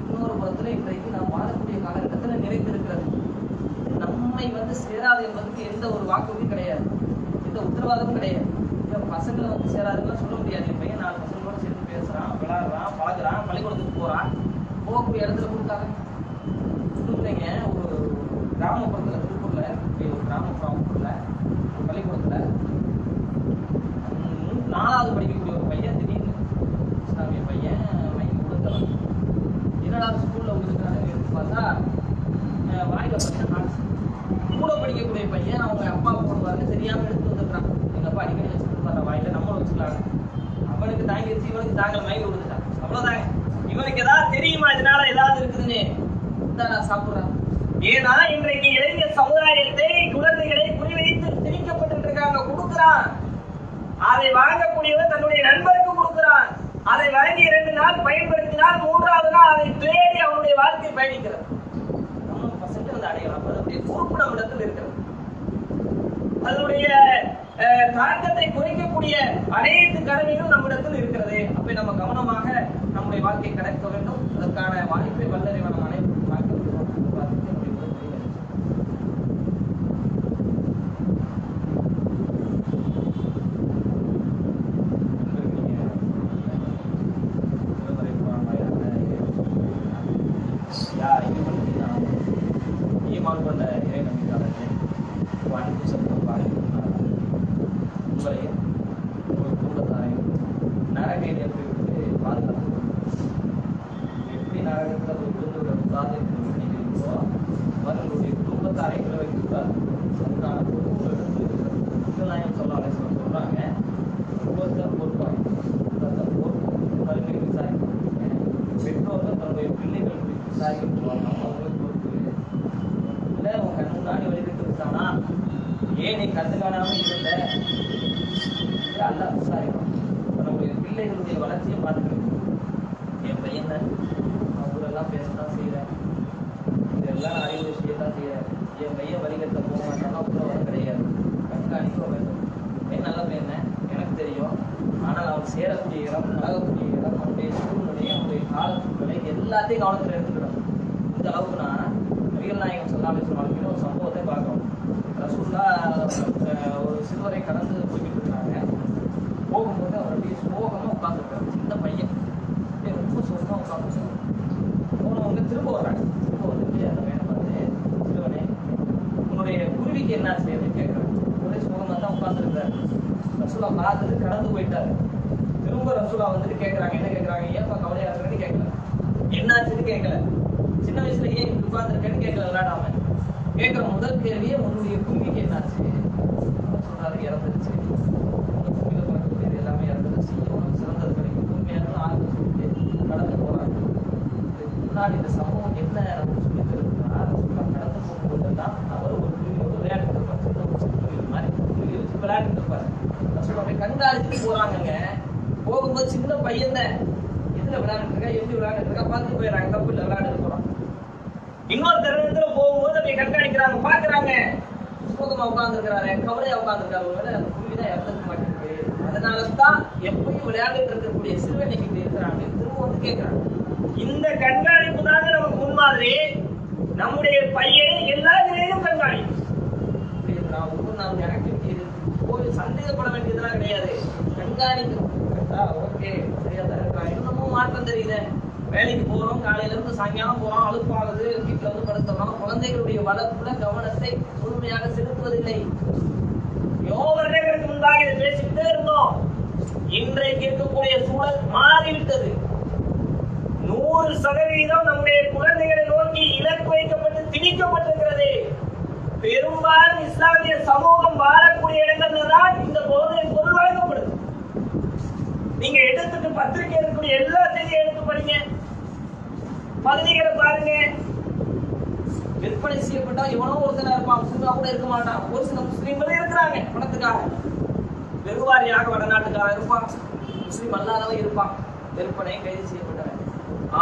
இன்னொரு புறத்துல இன்றைக்கு நாம் வாழக்கூடிய காலகட்டத்துல நிறைந்திருக்கிறது. நம்மை சேராது என்பதற்கு எந்த ஒரு வாக்குறுதியும் கிடையாது, எந்த உத்தரவாதமும் கிடையாது. பசங்களை சேராதுன்னு சொல்ல முடியாது. என் பையன் 4 பசங்களோட சேர்ந்து பேசுறான், விளையாடுறான், பழகுறான், பள்ளிக்கூடத்துக்கு போறான், போகக்கூடிய இடத்துல கொடுத்தாங்க. கொடுக்குறீங்க ஒரு கிராமப்புறத்துல, திருப்பூர்ல ஒரு கிராமப்புறத்துல பள்ளிக்கூடத்துல 4வது படிக்கக்கூடிய ஒரு பையன் திடீர்னு இஸ்லாமிய பையன் மைக்கு கொடுத்தவன். என்னடா ஸ்கூல்ல கொடுக்குறான்னு எடுத்து பார்த்தா வாயில பார்த்தா கூட படிக்கக்கூடிய பையன் அவங்க அப்பா போடுவாரு தெரியாம எடுத்து வந்துடுறான். எங்க அப்பா அடிக்கடி வச்சுட்டு வர வாயில நம்மளும் வச்சுக்கலாம். அவனுக்கு தாங்கிடுச்சு, இவனுக்கு தாங்கல, மைக்கு கொடுத்துட்டான். அவ்வளவுதாங்க. இவனுக்கு ஏதாவது தெரியுமா இதனால ஏதாவது இருக்குதுன்னு நான் சாப்பிடுறான். ஏன்னா இன்றைக்கு இளைஞர் சமுதாயத்தை குழந்தைகளை குறிவைத்து திணிக்கப்பட்டு இருக்காங்க. கொடுக்குறான், அதை வாங்கக்கூடியவர் தன்னுடைய நண்பருக்கு கொடுக்கிறான். அதை வாங்கி 2 நாள் பயன்படுத்தினால் 3வது நாள் அதை தேடி அவனுடைய வாழ்க்கை பயணிக்கிறது. நம்ம பசங்க அடையலாம், அதனுடைய பொறுப்பு நம்மிடத்தில் இருக்கிறது. அதனுடைய தாக்கத்தை குறைக்கக்கூடிய அனைத்து கடமைகளும் நம்மிடத்தில் இருக்கிறது. அப்ப நம்ம கவனமாக நம்முடைய வாழ்க்கையை கடக்க வேண்டும். அதற்கான வாய்ப்பை வல்லறிவன் நம்ம அனைவரும் பிள்ளைகளுடைய வளர்ச்சியை பார்த்துக்கணும். என் பையன் அவங்களெல்லாம் பேசத்தான் செய்யறேன், இதெல்லாம் அறிவு விஷயத்தான் செய்யறேன். என் பையன் வழிகட்ட போக மாட்டானா கூட வர கிடையாது, கண்காணிக்க வேண்டும். என் நல்ல பையன் எனக்கு தெரியும். ஆனால் அவன் சேரக்கூடிய இடம், பழகக்கூடிய இடம், அவனுடைய சூழ்நிலை, அவனுடைய கால சூழ்நிலை எல்லாத்தையும் கவனத்தில் எடுத்துக்கிடும். இந்த அளவுக்கு நான் நபிகள் நாயகம் சொல்லாமல் சொல்லுவாங்க. ஒரு சம்பவத்தை பார்க்கணும். ரசூல்லா ஒரு சிறுவரை கடந்து போய்கிட்டு இருக்காங்க. போகும்போது அவர் அப்படியே சோகமா உட்காந்துருக்காரு. சின்ன பையன் ரொம்ப சோகமா உட்காந்துருக்காரு. போனவங்க திரும்ப வர்றாங்க. திரும்ப வந்துட்டு அந்த பையனை பார்த்து, சிறுவனே உன்னுடைய குருவிக்கு என்ன செய்யுதுன்னு கேட்கறாங்க. ஒரே சோகமா தான் உட்காந்துருக்காரு. ரசூலா பார்த்துட்டு கடந்து போயிட்டாரு. திரும்ப ரசூலா வந்துட்டு கேட்கறாங்க. என்ன கேட்கறாங்க? ஏப்பா கவலையா இருக்குன்னு கேட்கல, என்னாச்சுன்னு கேட்கல, சின்ன வயசுல ஏன் உட்காந்துருக்கேன்னு கேட்கல. விளையாடாம கேட்கிற முதல் கேள்வியே உன்னுடைய குருவிக்கு என்னாச்சு சொல்றாரு. இறந்துருச்சு, எல்லாமே இறந்துருச்சு, சிறந்தது கிடைக்கும், உண்மையான ஆளுங்க சொல்லிட்டு கடந்து போறாங்க. முன்னாடி இந்த சம்பவம் என்ன நமக்கு சொல்லி தருதுன்னா, கடந்து போகும்போது தான் அவர் ஒரு குருவியோட விளையாட்டு இருப்பார். குருவி மாதிரி குருவியை வச்சு விளையாட்டு இருப்பாரு. அப்படி கண்காணிச்சுட்டு போறாங்க. போகும்போது சின்ன பையன் தான் எதுல விளையாண்டு இருக்கா, எப்படி விளையாண்டு இருக்கா பார்த்து போயிடறாங்க. தப்பு இல்லை, விளையாண்டு போறான். இன்னொரு தருணத்துல போகும்போது அப்படி கண்காணிக்கிறாங்க, பாக்குறாங்க. சோகமா உட்கார்ந்து இருக்கிறாரு, கவலையா உட்கார்ந்துருக்காரு. ஒருவேளை அந்த குருவிதான் இறந்துக்க மாட்டேங்குது, அதனாலதான் எப்பயும் விளையாண்டுட்டு இருக்கக்கூடிய சிறுவனைக்கு இப்படி இருக்கிறாங்க. திரும்ப வந்து கேட்கிறாங்க. இந்த கண்காணிப்பு தாங்க நமக்கு முன்மாதிரி. நம்முடைய பையனை எல்லா நிலையிலும் கண்காணிக்கும். ஒவ்வொரு நாள் ஆக்டிவிட்டி கிடையாது, கண்காணிக்கணும். ஓகே சரியா தான் இருக்கா, இன்னமும் மாற்றம் தெரியுது. வேலைக்கு போறோம், காலையில இருந்து சாயங்காலம் போறோம், அலுப்பாகுது, வீட்டுல வந்து படுத்துறோம், குழந்தைகளுடைய வளர்ப்புல கவனத்தை முழுமையாக செலுத்துவதில்லை. வருடங்களுக்கு முன்பாக இதை பேசிக்கிட்டே இருந்தோம். இன்றைக்கு இருக்கக்கூடிய சூழல் மாறிவிட்டது. 100% நம்முடைய குழந்தைகளை நோக்கி இலக்கு வைக்கப்பட்டு திணிக்கப்பட்டிருக்கிறது. பெரும்பாலும் இஸ்லாமிய சமூகம் வாழக்கூடிய இடங்கள்ல தான் இந்த போதை பொருள் வழங்கப்படுது. நீங்க எடுத்துட்டு பத்திரிகை இருக்கக்கூடிய எல்லா செய்தியும் எடுத்து படிங்க, பகுதிகளை பாருங்க. விற்பனை செய்யப்பட்டா எவனோ ஒருத்தனா இருப்பான், முஸ்லிமா கூட இருக்க மாட்டான். ஒரு சில முஸ்லிம்களே இருக்கிறாங்க பணத்துக்காக. வெகுவாரியாக வடநாட்டுக்காக இருப்பான், முஸ்லிம் அல்லாதவன் இருப்பான், விற்பனை கைது செய்யப்பட்டவன்.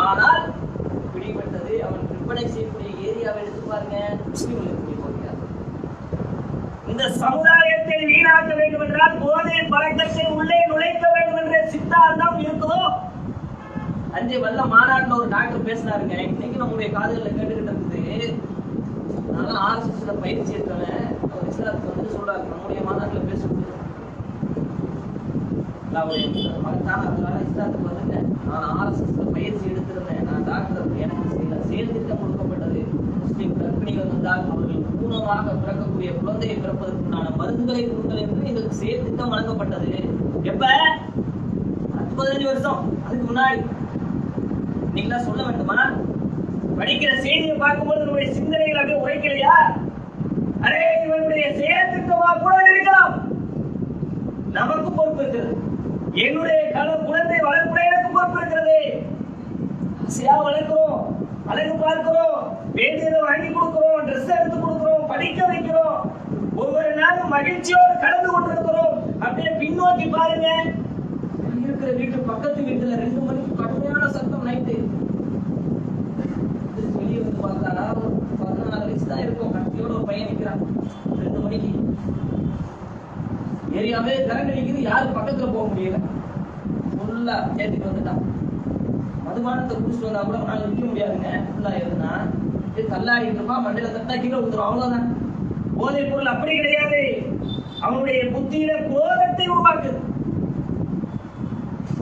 ஆனால் பிடிபட்டது அவன் விற்பனை செய்யக்கூடிய ஏரியாவை எடுத்து பாருங்க, முஸ்லிம்கள் இருக்கக்கூடிய பகுதியா. இந்த சமுதாயத்தை வீணாக்க வேண்டும் என்றால் போதை பழக்கத்தை உள்ளே நுழைக்க வேண்டும் என்ற சித்தாந்தம் இருக்குதோ. அஞ்சே வல்ல மாநாட்டில் ஒரு டாக்டர் பேசினாருங்க, இன்னைக்கு நம்முடைய காதுகளில் கேட்டுக்கிட்டு இருக்குது. நான் RSS பயிற்சி எடுத்தவன், அவர் இஸ்லாத்துக்கு வந்து சொல்றாரு, நம்முடைய மாநாட்டில் பேசுறது மகத்தான அதனால இஸ்லாத்துக்கு வந்துட்டேன். நான் RSS பயிற்சி எடுத்திருந்தேன், நான் டாக்டர், எனக்கு செயல் திட்டம் கொடுக்கப்பட்டது. முஸ்லிம் கர்ப்பிணிகள் வந்தால் அவர்கள் பூர்ணமாக பிறக்கக்கூடிய குழந்தையை பிறப்பதற்குண்டான மருந்துகளை கொடுங்கள் என்று எங்களுக்கு செயல் திட்டம் வழங்கப்பட்டது. எப்ப 10-15 வருஷம் அதுக்கு முன்னாடி. நீங்களா சொல்ல வேண்டுமா? படிக்கிற செய்தியை பார்க்கும்போது நம்முடைய சிந்தனைகள் அப்படியே உரைக்கலையா? அரே இவனுடைய செயல் திட்டமா கூட இருக்கலாம். நமக்கு பொறுப்பு இருக்கிறது. என்னுடைய குழந்தை வளர்ப்புடைய எனக்கு பொறுப்பு இருக்கிறது. ஆசையா வளர்க்கிறோம், அழகு பார்க்கிறோம், வேண்டியதை வாங்கி கொடுக்கிறோம், ட்ரெஸ் எடுத்து கொடுக்கிறோம், படிக்க வைக்கிறோம், ஒவ்வொரு நாளும் மகிழ்ச்சியோடு கலந்து கொண்டிருக்கிறோம். அப்படியே பின்னோக்கி பாருங்க, இருக்கிற வீட்டு பக்கத்து வீட்டுல 2 மணிக்கு கடுமையான சத்தம் நைட்டு. வெளியே வந்து பார்த்தாரா, 14 வயசு தான் இருக்கும், கட்டியோட ஒரு பையன் நிற்கிறான் 2 மணிக்கு. ஏரியாவே கரண்ட் அடிக்குது, யாரும் பக்கத்துல போக முடியல, ஃபுல்லா ஏத்திட்டு வந்துட்டான். மதுபானத்தை குடிச்சிட்டு வந்தா கூட அவனால நிற்க முடியாதுங்க, ஃபுல்லா இருந்தா தள்ளாடிட்டு இருப்பான், மண்டையில தட்டா கீழே விழுந்துரும், அவ்வளவுதான். போதை பொருள் அப்படி கிடையாது, அவனுடைய புத்தியில கோபத்தை உருவாக்குது,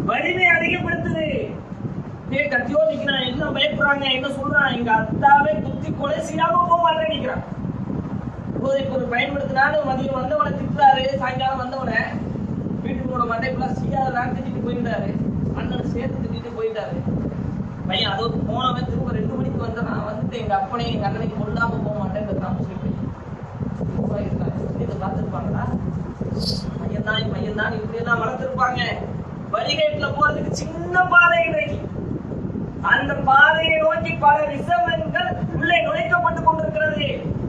வலிமை அதிகப்படுத்துது. கத்தியோ நிக்கிறான், என்ன பயப்படுறாங்க, என்ன சொல்றான், எங்க அத்தாவே குத்தி கொலை செய்யாம போக மாட்டேன் நிக்கிறான். போதைப் பொருள் பயன்படுத்தினாலும் மதியம் வந்தவனை திட்டுறாரு, சாயங்காலம் வந்தவனை வீட்டுக்கு போட மாட்டேன், இப்பெல்லாம் செய்யாதான் திட்டிட்டு போயிட்டாரு, அண்ணன் சேர்த்து திட்டிட்டு போயிட்டாரு. பையன் அதோடு போனவன் திரும்ப 2 மணிக்கு வந்துடுறான், வந்துட்டு எங்க அப்பனையும் எங்க அண்ணனையும் கொல்லாம போக மாட்டேன் இதை பார்த்துருப்பாங்களா? பையன் தான் இப்படி எல்லாம் வளர்த்துருப்பாங்க. வழிகேட்டுல போறதுக்கு சின்ன பாதை இன்றைக்கு, அந்த பாதையை நோக்கி பல விஷமங்கள் உள்ளே நுழைக்கப்பட்டு கொண்டிருக்கிறது.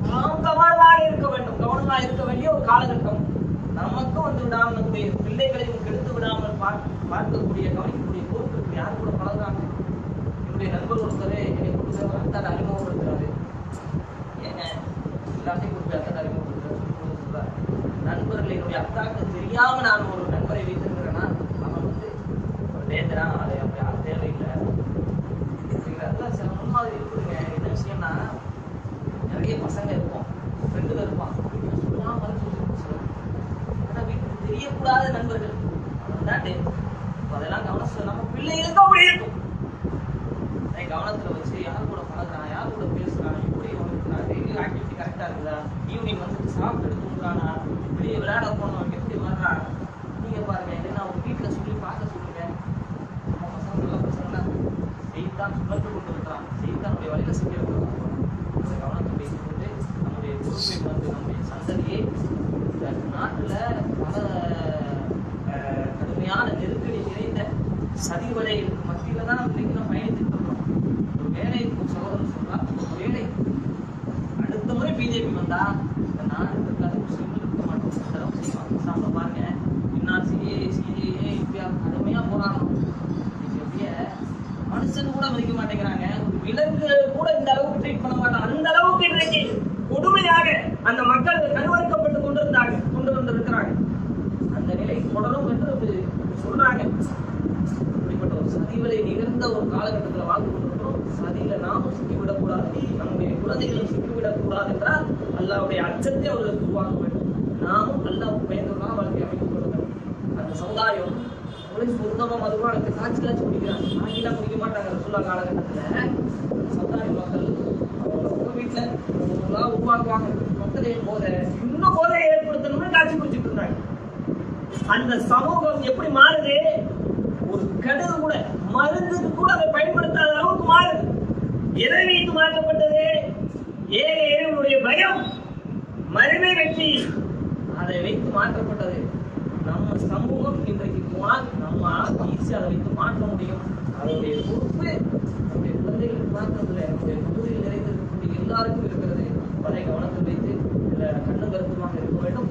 நாம் கவனமாக இருக்க வேண்டும், கவனமாக இருக்க வேண்டிய ஒரு காலகட்டம். நமக்கும் வந்து விடாமல், நம்முடைய பிள்ளைகளையும் கெடுத்து விடாமல் பார்க்கக்கூடிய கவனிக்கக்கூடிய பொறுப்பு யார் கூட பழகுறாங்க. என்னுடைய நண்பர் ஒருத்தர் என்னை கொடுத்த ஒரு அத்தாட அறிமுகப்படுத்துறாரு. ஏங்க எல்லாத்தையும் கொடுத்து அத்தாட அறிமுகப்படுத்துறாரு. நண்பர்கள் என்னுடைய அத்தாக்கு தெரியாம நான் ஒரு நண்பரை வைத்திருக்கிறேன்னா அவன் வந்து ஒரு டேஞ்சரான ஆளு, அப்படி ஆள் தேவையில்லை. அதெல்லாம் சில முன்மாதிரி இருக்குதுங்க. என்ன விஷயம்னா, நிறைய பசங்க இருப்போம், ஃப்ரெண்டுகள் இருப்பான், சொல்லாம ஆனா வீட்டுக்கு தெரியக்கூடாத நண்பர்கள் அதெல்லாம் கவனம் நம்ம பிள்ளைகளுக்கு அப்படி இருக்கும். கவனத்துல வச்சு யார் கூட பழகுறான், யார் கூட பேசுறான், எப்படி டெய்லி ஆக்டிவிட்டி கரெக்டா இருக்குதா, ஈவினிங் வந்துட்டு சாப்பிட்டு எடுத்துக்கிறானா, வெளியே விளையாட போனவங்க எப்படி வர்றான், நீங்க பாருங்க. இல்லைன்னா அவங்க வீட்டுல சொல்லி பார்க்க சொல்லுங்க. நம்ம பசங்க நல்ல பசங்கன்னா செய்தான் சுமந்து கொண்டு இருக்கிறான், செய்தானுடைய வழியில செய்ய வைக்கிறான். கவனத்தை பேசிக்கொண்டு நம்முடைய பொறுப்பை வந்து நம்முடைய சந்ததியை நாட்டுல பல கடுமையான நெருக்கடி நிறைந்த சதிவலைகளுக்கு மத்தியில தான் இன்னைக்கு நம்ம பயணித்துட்டு இருக்கோம். ஒரு வேலை சகோதரன் சொல்றா, ஒரு வேலை அடுத்த முறை பிஜேபி வந்தா இந்த நாடு இருக்காது, முஸ்லீம்கள் இருக்க மாட்டோம், செலவு செய்வாங்க. சாப்பிட பாருங்க, இன்னார் சிஏஏ இப்படியா கடுமையா போராடும். எப்படிய மனுஷன் கூட மதிக்க மாட்டேங்கிறாங்க, ஒரு விலங்கு கூட இந்த அளவுக்கு ட்ரீட் பண்ண மாட்டாங்க. அந்த அளவுக்கு இன்றைக்கு கொடுமையாக அந்த மக்கள் கருவறுக்கப்பட்டு கொண்டு வந்திருக்கிறாங்க. அந்த நிலை தொடரும் என்று சொல்றாங்க. இப்படிப்பட்ட ஒரு சதிவலை நிகழ்ந்த ஒரு காலகட்டத்தில் வாழ்ந்து கொண்டிருக்கிறோம். சதியில நாமும் சிக்கிவிடக்கூடாது, நம்முடைய குழந்தைகளும் சிக்கிவிடக்கூடாது என்றால் அல்லாஹ்வுடைய அச்சத்தை அவர்களுக்கு உருவாக்க வேண்டும். நாமும் அல்லாஹ்வுக்கு பயந்தவர்களாக வாழ்க்கை அமைத்துக் கொள்ள வேண்டும். அவங்களே சொந்தமா மதுபானத்தை காய்ச்சி குடிக்கிறாங்க. வாங்கிலாம் குடிக்க மாட்டாங்க. ரசூலுல்லாஹ் காலகட்டத்துல சந்தானி மக்கள் அவங்க வீட்டுல உருவாக்குவாங்க. மக்களே போதை இன்னும் போதையை ஏற்படுத்தணும்னு காய்ச்சி குடிச்சிட்டு இருந்தாங்க. அந்த சமூகம் எப்படி மாறுது? ஒரு கடுகு கூட மருந்துக்கு கூட அதை பயன்படுத்தாத அளவுக்கு மாறுது. எதை வைத்து மாற்றப்பட்டது? ஏக இறைவனுடைய பயம், மறுமை வெற்றி, அதை வைத்து மாற்றப்பட்டது. நம்ம சமூகம் இன்றைக்கு போனால் நம்மளால் ஈஸியாக அதை வைத்து மாற்ற முடியும். அதனுடைய பொறுப்பு நம்முடைய குழந்தைகளுக்கு மாற்றத்தில் நம்முடைய பகுதியில் நிறைந்திருக்கக்கூடிய எல்லாருக்கும் இருக்கிறது. அதை கவனத்தில் வைத்து கண்ணு கருத்துமாக இருக்க வேண்டும்.